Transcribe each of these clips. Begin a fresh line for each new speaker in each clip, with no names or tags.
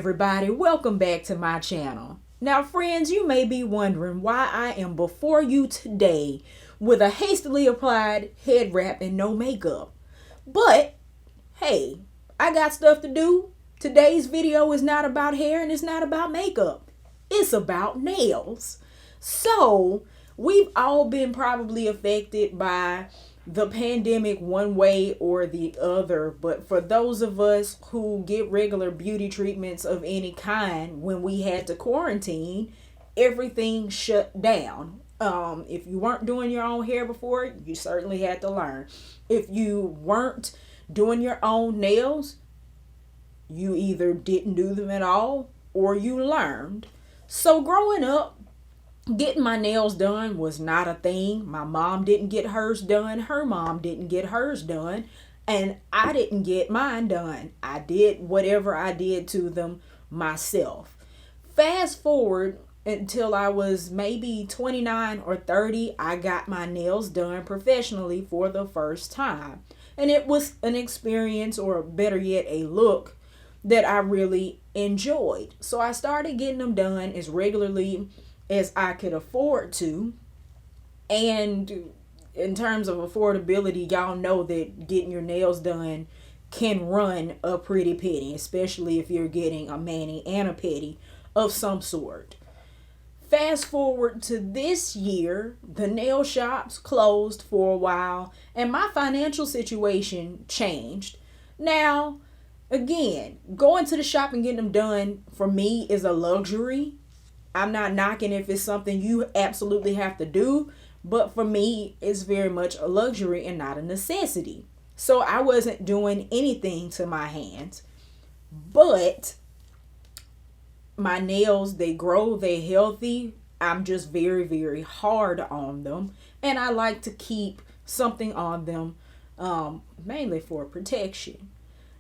everybody, welcome back to my channel. Now friends, you may be wondering why I am before you today with a hastily applied head wrap and no makeup. But hey, I got stuff to do. Today's video is not about hair and it's not about makeup. It's about nails. So we've all been probably affected by the pandemic one way or the other, but for those of us who get regular beauty treatments of any kind, when we had to quarantine, everything shut down. If you weren't doing your own hair before, you certainly had to learn. If you weren't doing your own nails, you either didn't do them at all or you learned. So growing up, getting my nails done was not a thing. My mom didn't get hers done. Her mom didn't get hers done. And I didn't get mine done. I did whatever I did to them myself. Fast forward until I was maybe 29 or 30, I got my nails done professionally for the first time. And it was an experience, or better yet, a look that I really enjoyed. So I started getting them done as regularly as I could afford to. And in terms of affordability, y'all know that getting your nails done can run a pretty penny, especially if you're getting a mani and a pedi of some sort. Fast forward to this year, the nail shops closed for a while and my financial situation changed. Now, again, going to the shop and getting them done for me is a luxury. I'm not knocking if it's something you absolutely have to do, but for me, it's very much a luxury and not a necessity. So I wasn't doing anything to my hands, but my nails, they grow, they're healthy. I'm just very, very hard on them, and I like to keep something on them, mainly for protection.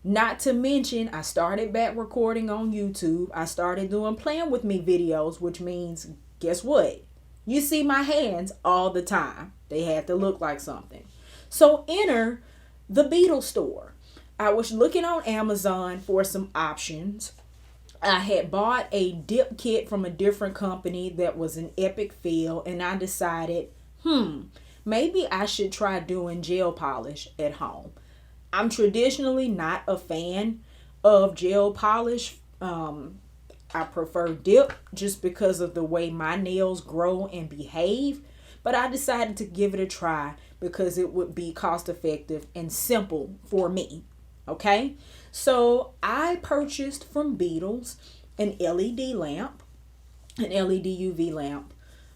Not to mention, I started back recording on YouTube. I started doing Playing With Me videos, which means, guess what? You see my hands all the time. They had to look like something. So enter the Beetles store. I was looking on Amazon for some options. I had bought a dip kit from a different company that was an epic fail, and I decided, maybe I should try doing gel polish at home. I'm traditionally not a fan of gel polish. I prefer dip just because of the way my nails grow and behave. But I decided to give it a try because it would be cost effective and simple for me. Okay, so I purchased from Beetles an LED lamp, an LED UV lamp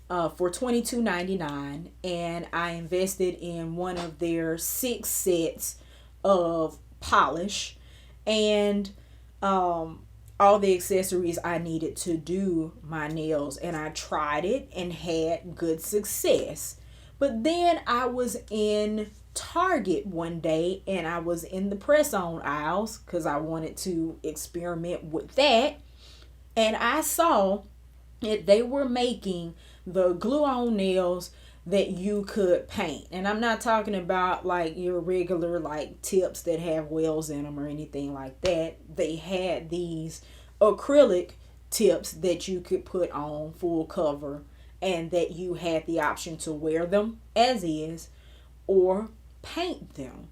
for $22.99, and I invested in one of their 6 sets of polish and all the accessories I needed to do my nails, and I tried it and had good success. But then I was in Target one day and I was in the press-on aisles because I wanted to experiment with that, and I saw that they were making the glue-on nails that you could paint. And I'm not talking about like your regular like tips that have wells in them or anything like that. They had these acrylic tips that you could put on full cover and that you had the option to wear them as is or paint them.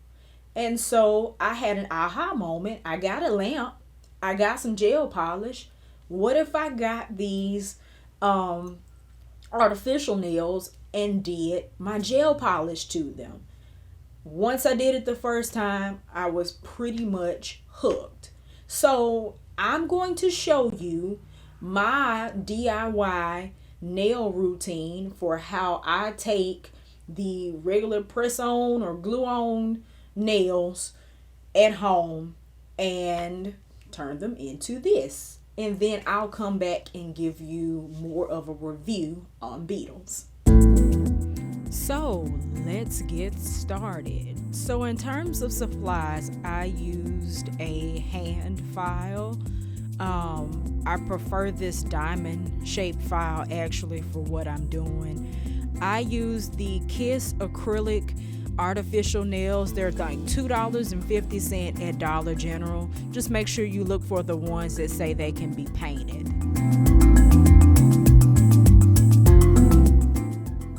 And so I had an aha moment. I got a lamp. I got some gel polish. What if I got these artificial nails and did my gel polish to them? Once I did it the first time, I was pretty much hooked. So I'm going to show you my DIY nail routine for how I take the regular press-on or glue-on nails at home and turn them into this. And then I'll come back and give you more of a review on Beetles. So let's get started. So in terms of supplies, I used a hand file. I prefer this diamond shaped file actually for what I'm doing. I used the Kiss acrylic artificial nails. They're like $2.50 at Dollar General. Just make sure you look for the ones that say they can be painted.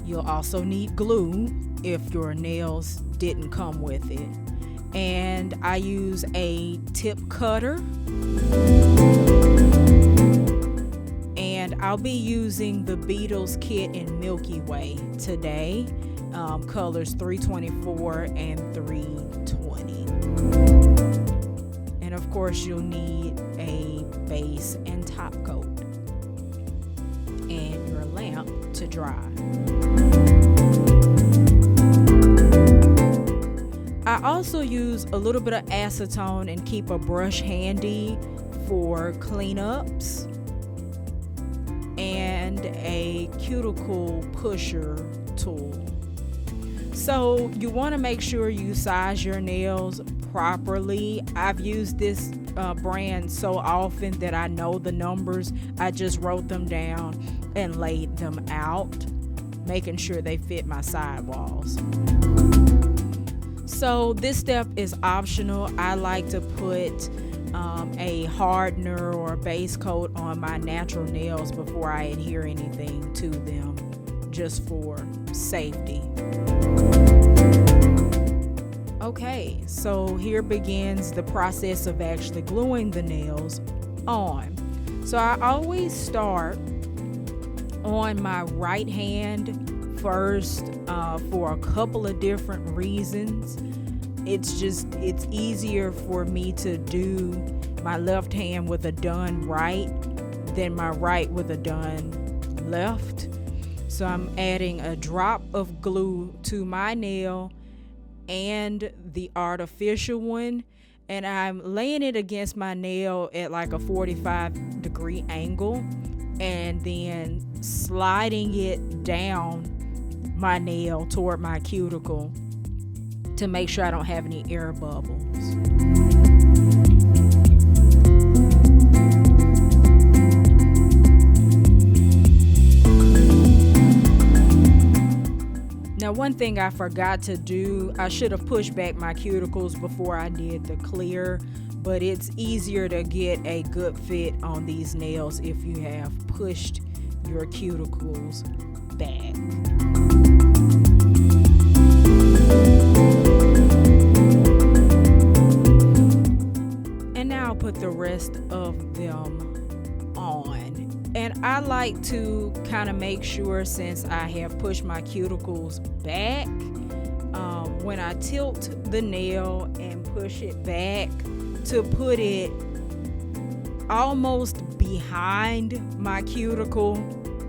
You'll also need glue if your nails didn't come with it. And I use a tip cutter. And I'll be using the Beetles kit in Milky Way today. Colors 324 and 320. And of course you'll need a base and top coat and your lamp to dry. I also use a little bit of acetone and keep a brush handy for cleanups, and a cuticle pusher tool. So you want to make sure you size your nails properly. I've used this brand so often that I know the numbers. I just wrote them down and laid them out, making sure they fit my sidewalls. So this step is optional. I like to put a hardener or a base coat on my natural nails before I adhere anything to them, just for safety. Okay, so here begins the process of actually gluing the nails on. So I always start on my right hand first for a couple of different reasons. It's easier for me to do my left hand with a done right than my right with a done left. So I'm adding a drop of glue to my nail and the artificial one, and I'm laying it against my nail at like a 45-degree angle, and then sliding it down my nail toward my cuticle to make sure I don't have any air bubbles. Now, one thing I forgot to do, I should have pushed back my cuticles before I did the clear, but it's easier to get a good fit on these nails if you have pushed your cuticles back. And now I'll put the rest of them on. And I like to kind of make sure, since I have pushed my cuticles back, when I tilt the nail and push it back, to put it almost behind my cuticle,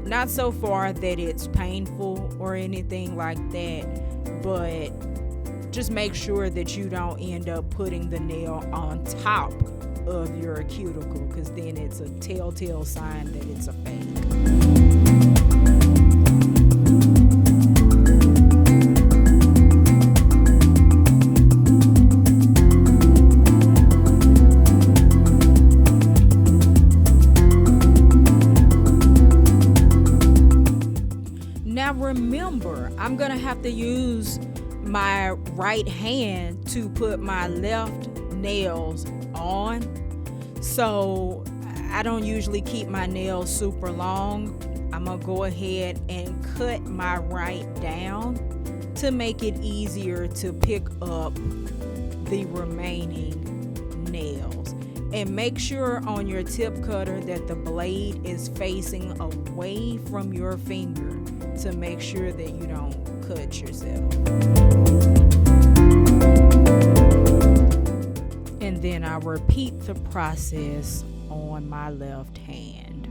not so far that it's painful or anything like that, but just make sure that you don't end up putting the nail on top of your cuticle, because then it's a telltale sign that it's a fake. Now remember, I'm gonna have to use my right hand to put my left nails on. So I don't usually keep my nails super long. I'm gonna go ahead and cut my right down to make it easier to pick up the remaining nails. And make sure on your tip cutter that the blade is facing away from your finger to make sure that you don't cut yourself. And then I repeat the process on my left hand.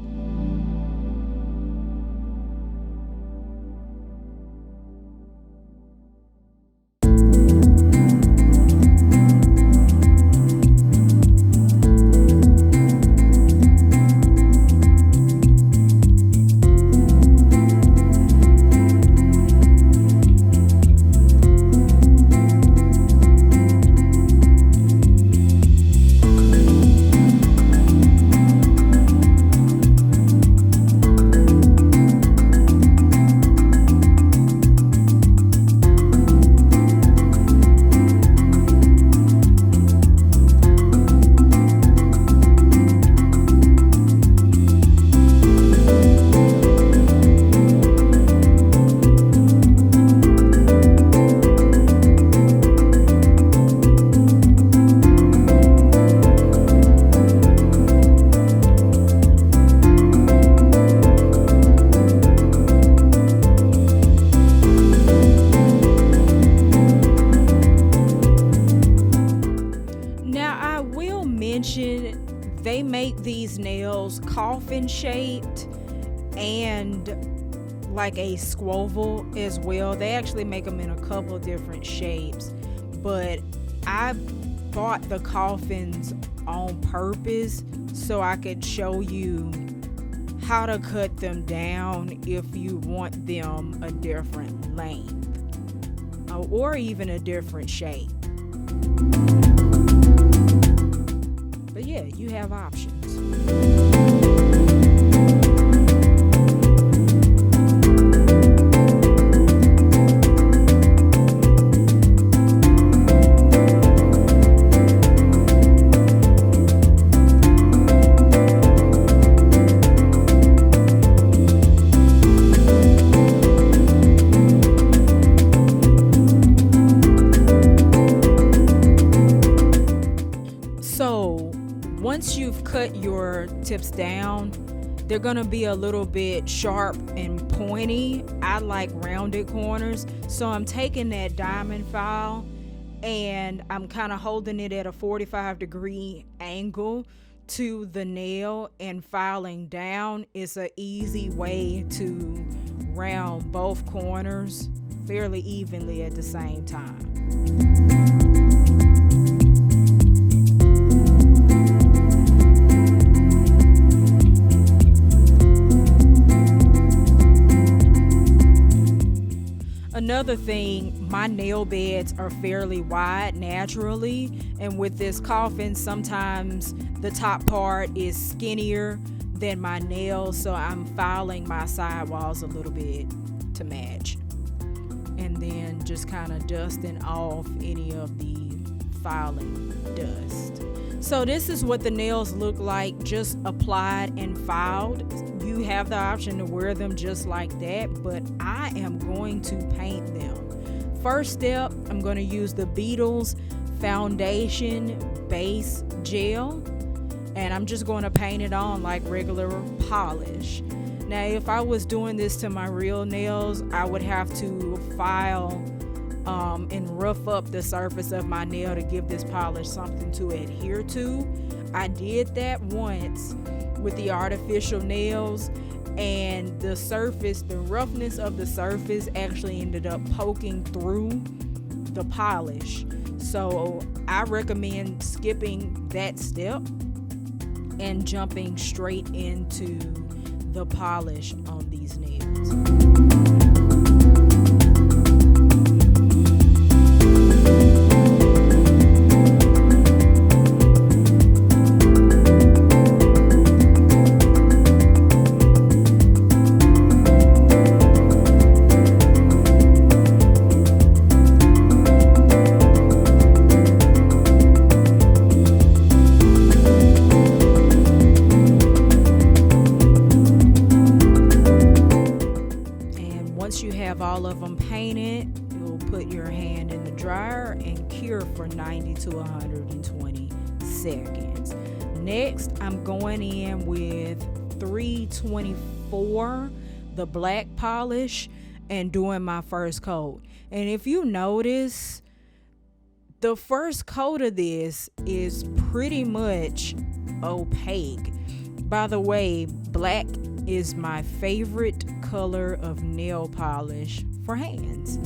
nails coffin shaped and like a squoval as well. They actually make them in a couple different shapes, but I bought the coffins on purpose so I could show you how to cut them down if you want them a different length or even a different shape. But yeah, you have options. Once you've cut your tips down, they're gonna be a little bit sharp and pointy. I like rounded corners, so I'm taking that diamond file and I'm kind of holding it at a 45-degree angle to the nail, and filing down is an easy way to round both corners fairly evenly at the same time. Another thing, my nail beds are fairly wide naturally, and with this coffin, sometimes the top part is skinnier than my nails, so I'm filing my sidewalls a little bit to match. And then just kind of dusting off any of the filing dust. So this is what the nails look like, just applied and filed. You have the option to wear them just like that, but I am going to paint them. First step, I'm going to use the Beetles Foundation Base Gel, and I'm just going to paint it on like regular polish. Now, if I was doing this to my real nails, I would have to file and rough up the surface of my nail to give this polish something to adhere to. I did that once with the artificial nails, and the surface, the roughness of the surface actually ended up poking through the polish. So I recommend skipping that step and jumping straight into the polish on these nails. All of them painted, you'll put your hand in the dryer and cure for 90 to 120 seconds. Next, I'm going in with 324, the black polish, and doing my first coat. And if you notice, the first coat of this is pretty much opaque. By the way, black is my favorite color of nail polish for hands.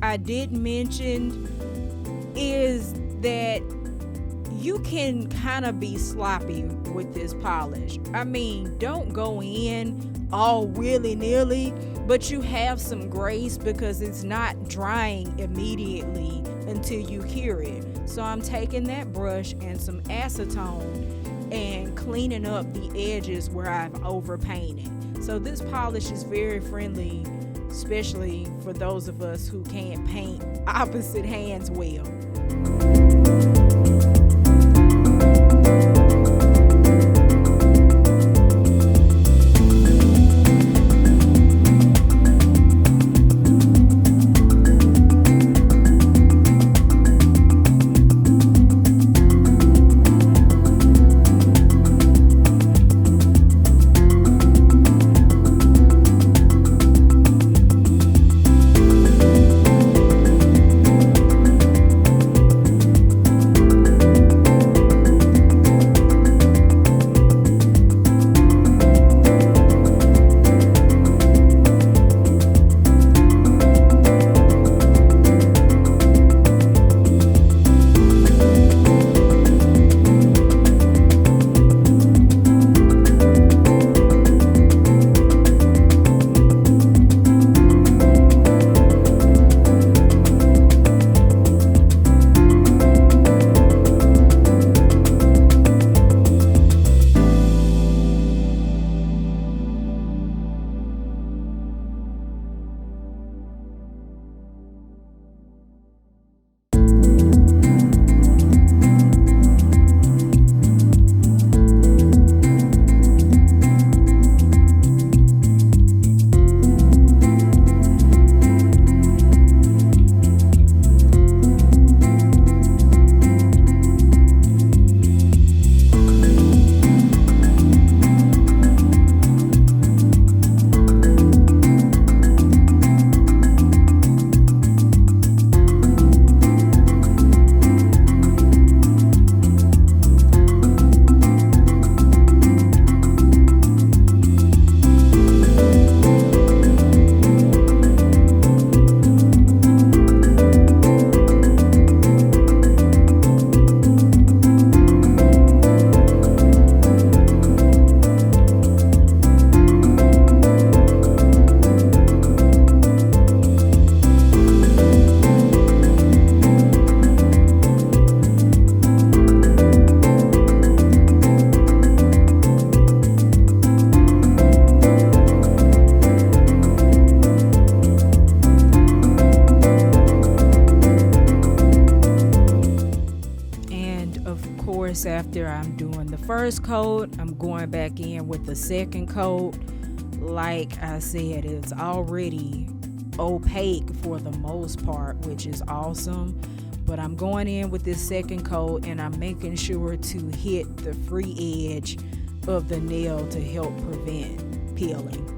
I did mention is that you can kind of be sloppy with this polish. I mean, don't go in all willy-nilly, but you have some grace because it's not drying immediately until you cure it. So I'm taking that brush and some acetone and cleaning up the edges where I've overpainted. So this polish is very friendly, especially for those of us who can't paint opposite hands well. next, after I'm doing the first coat, I'm going back in with the second coat. Like I said, it's already opaque for the most part, which is awesome. But I'm going in with this second coat and I'm making sure to hit the free edge of the nail to help prevent peeling.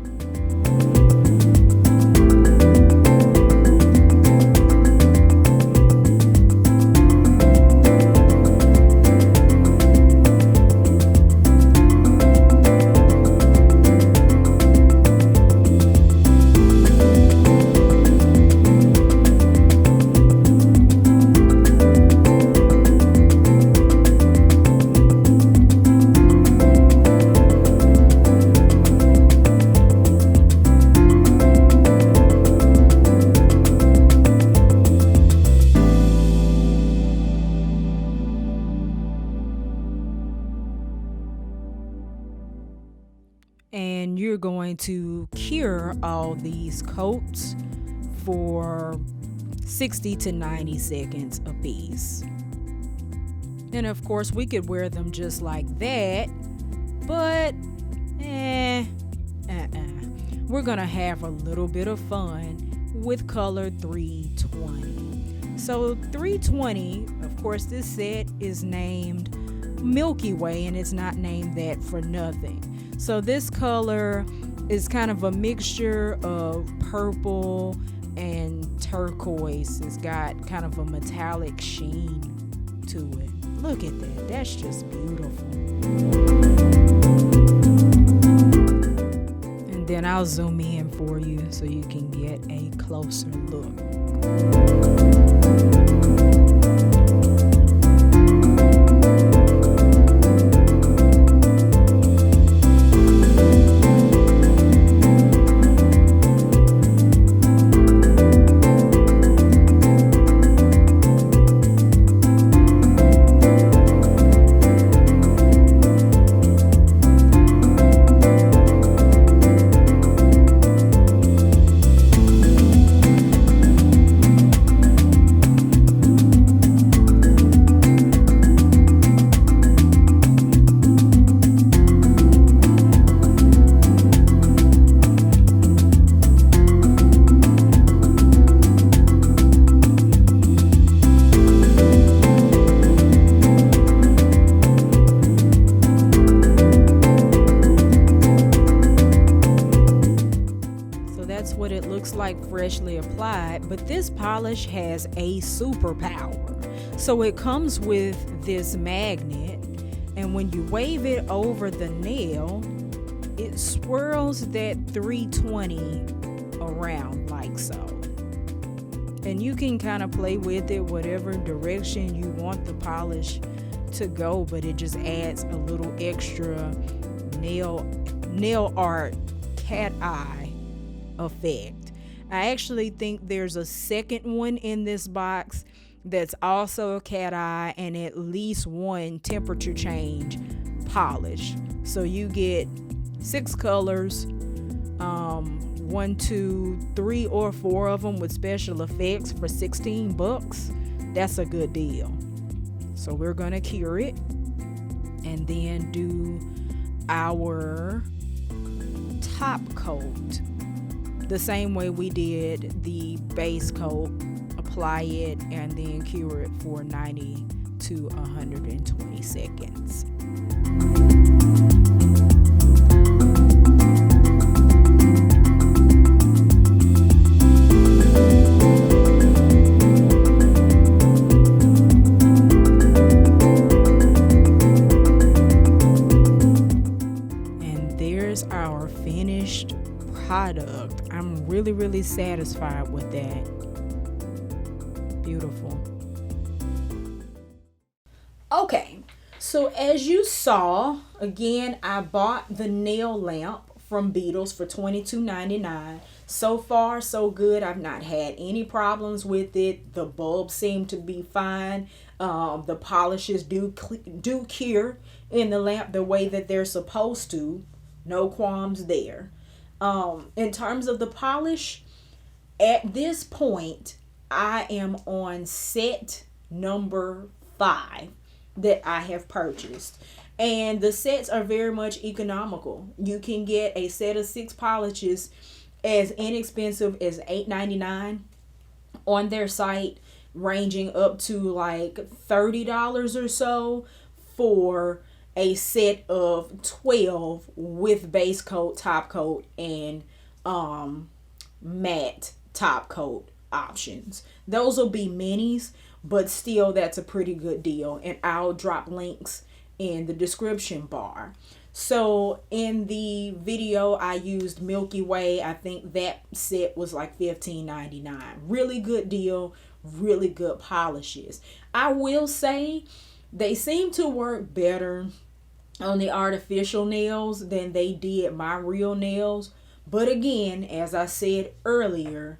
And you're going to cure all these coats for 60 to 90 seconds a piece. And of course, we could wear them just like that, but we're gonna have a little bit of fun with color 320. So 320, of course, this set is named Milky Way, and it's not named that for nothing. So this color is kind of a mixture of purple and turquoise. It's got kind of a metallic sheen to it. Look at that. That's just beautiful. And then I'll zoom in for you so you can get a closer look. What it looks like freshly applied, but this polish has a superpower. So it comes with this magnet, and when you wave it over the nail, it swirls that 320 around like so. And you can kind of play with it whatever direction you want the polish to go, but it just adds a little extra nail art cat eye effect. I actually think there's a second one in this box that's also a cat eye and at least one temperature change polish. So you get 6 colors, 1, 2, 3 or 4 of them with special effects for $16. That's a good deal. So we're gonna cure it and then do our top coat the same way we did the base coat. Apply it and then cure it for 90 to 120 seconds. And there's our finished product. I'm really satisfied with that. Beautiful. Okay, so as you saw, again, I bought the nail lamp from Beetles for $22.99. So far, so good. I've not had any problems with it. The bulbs seem to be fine. The polishes do cure in the lamp the way that they're supposed to. No qualms there. In terms of the polish, at this point, I am on set number 5. that I have purchased. And the sets are very much economical. You can get a set of 6 polishes as inexpensive as $8.99 on their site, ranging up to like $30 or so for a set of 12 with base coat, top coat, and matte top coat options. Those will be minis, but still that's a pretty good deal, and I'll drop links in the description bar. So in the video I used Milky Way. I think that set was like $15.99. Really good deal, really good polishes. I will say they seem to work better on the artificial nails than they did my real nails. But again, as I said earlier,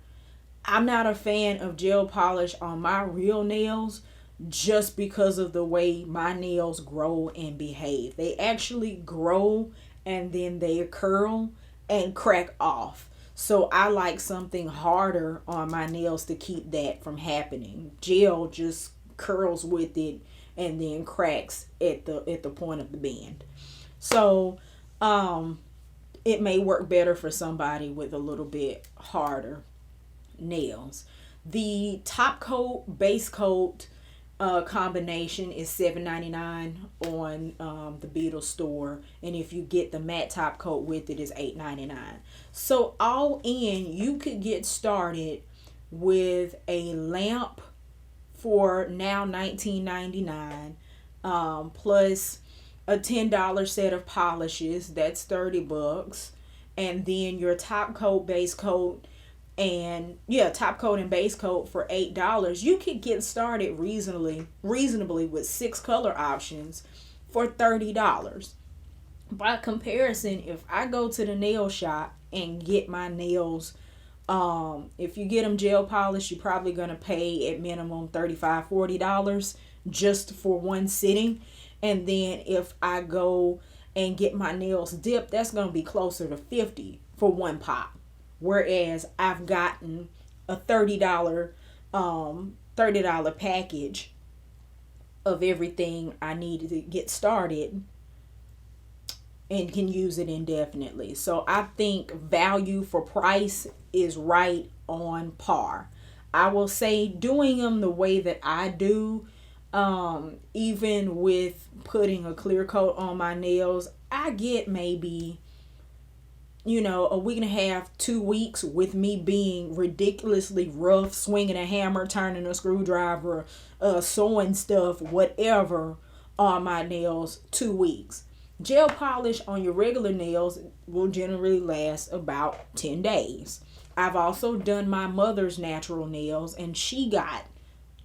I'm not a fan of gel polish on my real nails just because of the way my nails grow and behave. They actually grow and then they curl and crack off. So I like something harder on my nails to keep that from happening. Gel just curls with it and then cracks at the point of the bend. So it may work better for somebody with a little bit harder nails. The top coat, base coat combination is $7.99 on the Beetles store, and if you get the matte top coat with it, is $8.99. So all in, you could get started with a lamp for now $19.99, plus a $10 set of polishes. That's $30, and then your top coat, base coat, and top coat and base coat for $8. You could get started reasonably with 6 color options for $30. By comparison, if I go to the nail shop and get my nails, if you get them gel polish, you're probably going to pay at minimum $35-$40 just for one sitting. And then if I go and get my nails dipped, that's going to be closer to $50 for one pop. Whereas I've gotten a $30 package of everything I needed to get started and can use it indefinitely. So I think value for price is right on par. I will say, doing them the way that I do, even with putting a clear coat on my nails, I get maybe a week and a half, 2 weeks with me being ridiculously rough, swinging a hammer, turning a screwdriver, sewing stuff, whatever, on my nails. 2 weeks. Gel polish on your regular nails will generally last about 10 days. I've also done my mother's natural nails, and she got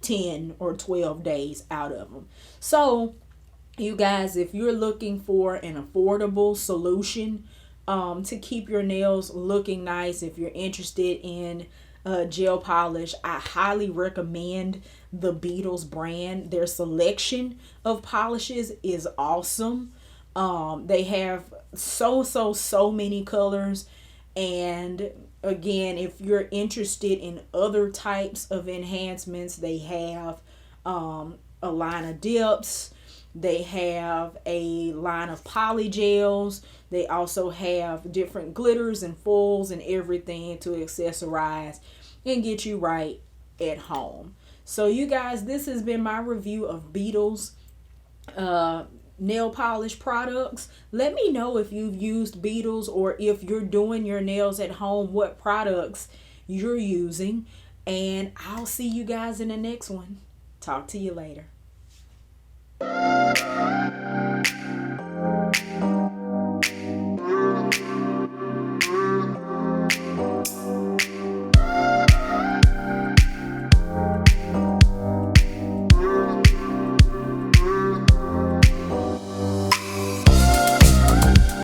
10 or 12 days out of them. So, you guys, if you're looking for an affordable solution to keep your nails looking nice, if you're interested in gel polish, I highly recommend the Beetles brand. Their selection of polishes is awesome. They have so many colors, and again, if you're interested in other types of enhancements, they have a line of dips. They have a line of poly gels. They also have different glitters and foils and everything to accessorize and get you right at home. So you guys, this has been my review of Beetles nail polish products. Let me know if you've used Beetles, or if you're doing your nails at home, what products you're using. And I'll see you guys in the next one. Talk to you later.